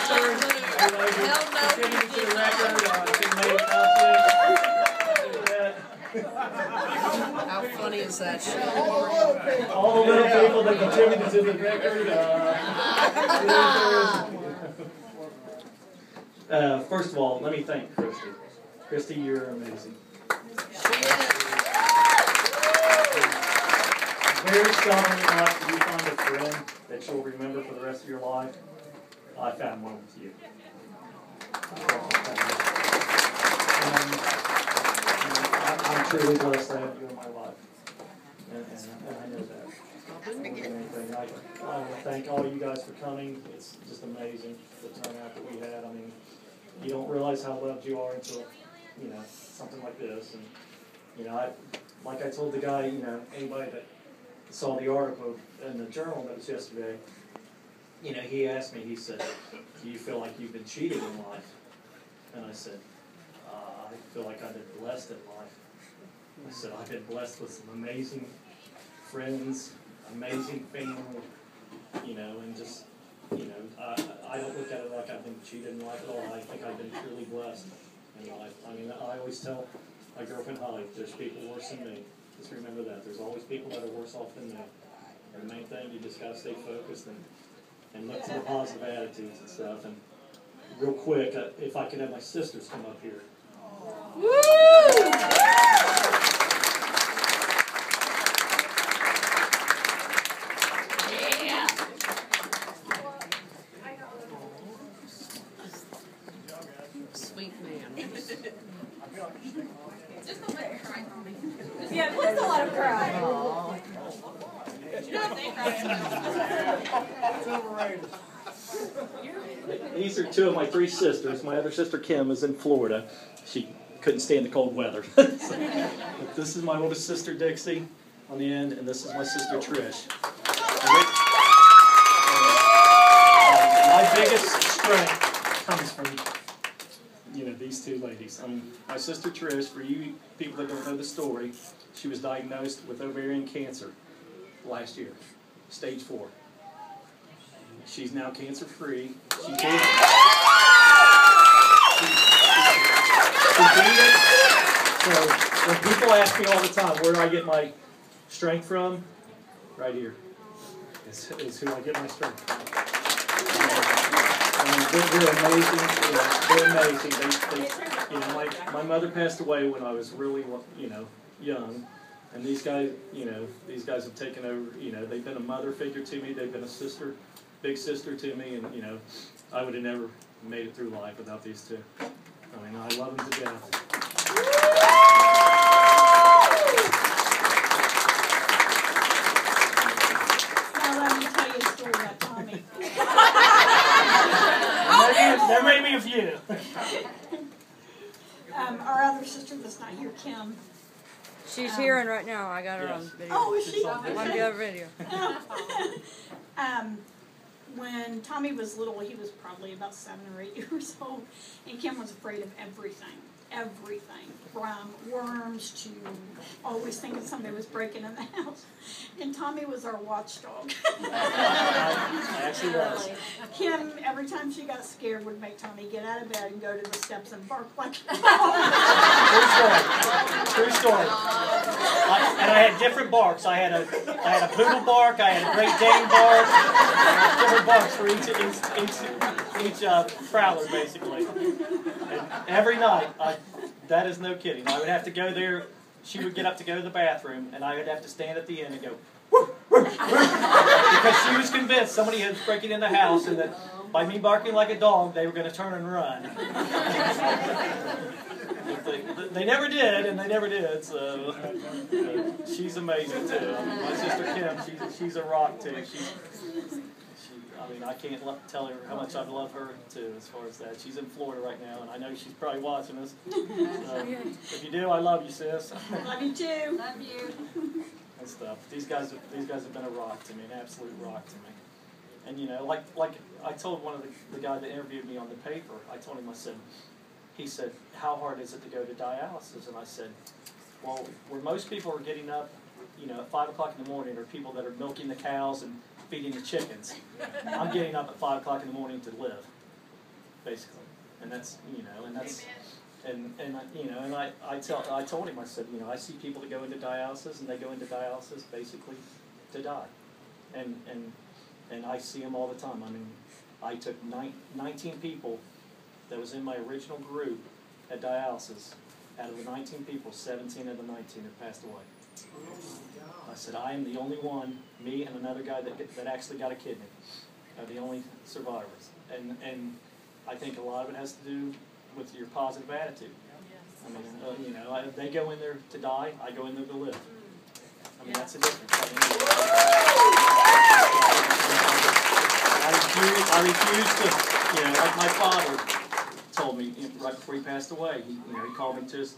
Contributed to the record. How funny is that shit? All the little people that contributed to the record. First of all, let me thank Christy. Christy, you're amazing. Very seldom in life do you find a friend that you'll remember for the rest of your life. I found one with you. I'm truly blessed to have you in my life. And I know that. I want to thank all you guys for coming. It's just amazing the turnout that we had. I mean, you don't realize how loved you are until, something like this. And, like I told the guy, anybody that saw the article in the journal that was yesterday, he asked me, he said, do you feel like you've been cheated in life? And I said, I feel like I've been blessed in life. I said, I've been blessed with some amazing friends, amazing family, and just, I don't look at it like I've been cheated in life at all. I think I've been truly blessed in life. I mean, I always tell my girlfriend Holly, there's people worse than me. Just remember that. There's always people that are worse off than me. And the main thing, you just got to stay focused and look to the positive attitudes and stuff. And real quick, if I could have my sisters come up here. Woo! Yeah. Sweet man. Just don't let her cry, Tommy. Yeah, please don't let him cry. You know if they cry, It's overrated. These are two of my three sisters. My other sister, Kim, is in Florida. She couldn't stand the cold weather. This is my oldest sister, Dixie, on the end, and this is my sister, Trish. My biggest strength comes from, these two ladies. My sister, Trish, for you people that don't know the story, she was diagnosed with ovarian cancer last year, stage 4. She's now cancer-free. She beat it. So when people ask me all the time, where do I get my strength from? Right here. Is who I get my strength from. They're amazing. They're amazing. My mother passed away when I was really, young. And these guys, have taken over. They've been a mother figure to me. They've been a sister. Big sister to me, and I would have never made it through life without these two. I mean, I love them to death. Now let me tell you a story about Tommy. There may be a few. Our other sister that's not here, Kim. She's hearing right now. I got her on video. Oh, is she? On the other video. When Tommy was little, he was probably about 7 or 8 years old, and Kim was afraid of everything. Everything, from worms to always thinking somebody was breaking in the house. And Tommy was our watchdog. Actually was. Kim, every time she got scared, would make Tommy get out of bed and go to the steps and bark like a dog. True story. And I had different barks. I had a poodle bark. I had a Great Dane bark. Different barks for each prowler, basically. And every night, that is no kidding. I would have to go there. She would get up to go to the bathroom, and I would have to stand at the end and go, woof, woof, woof, because she was convinced somebody was breaking in the house, and that by me barking like a dog, they were going to turn and run. They never did, and they never did. So she's amazing too. My sister Kim, she's a rock too. I can't tell her how much I love her too, as far as that. She's in Florida right now, and I know she's probably watching us. If you do, I love you, sis. Love you too. love you. And stuff. These guys have been a rock to me, an absolute rock to me. And like I told one of the guy that interviewed me on the paper, I told him, he said, how hard is it to go to dialysis? And I said, well, where most people are getting up, at 5 o'clock in the morning are people that are milking the cows and feeding the chickens. I'm getting up at 5 o'clock in the morning to live. basically. And that's, you know, and that's, and you know, and I told him, I said, you know, I see people that go into dialysis, and they go into dialysis basically to die. And I see them all the time. I mean, I took 19 people that was in my original group at dialysis. Out of the 19 people, 17 of the 19 have passed away. I said, I am the only one, me and another guy that actually got a kidney, are the only survivors. And I think a lot of it has to do with your positive attitude. I mean, you know, they go in there to die, I go in there to live. I mean, that's the difference. I refuse to, you know, like my father told me right before he passed away. He called me to his,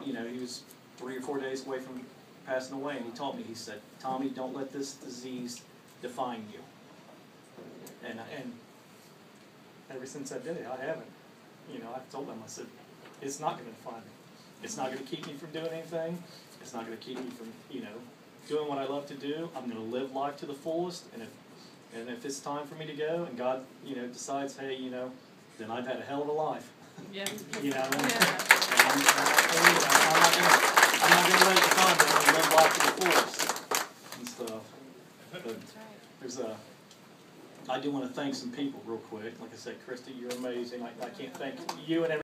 you know, he was 3 or 4 days away from passing away, and he told me, he said, Tommy, don't let this disease define you. And ever since I did it, I haven't. You know, I've told them, I said, it's not going to define me. It's not going to keep me from doing anything. It's not going to keep me from, you know, doing what I love to do. I'm going to live life to the fullest, and if it's time for me to go, and God, you know, decides, hey, you know, then I've had a hell of a life. Yeah. You know, and I'm not going to let it define me. I'm going to live life to the fullest and stuff. But there's I do want to thank some people real quick. Like I said, Christy, you're amazing. I can't thank you and everybody.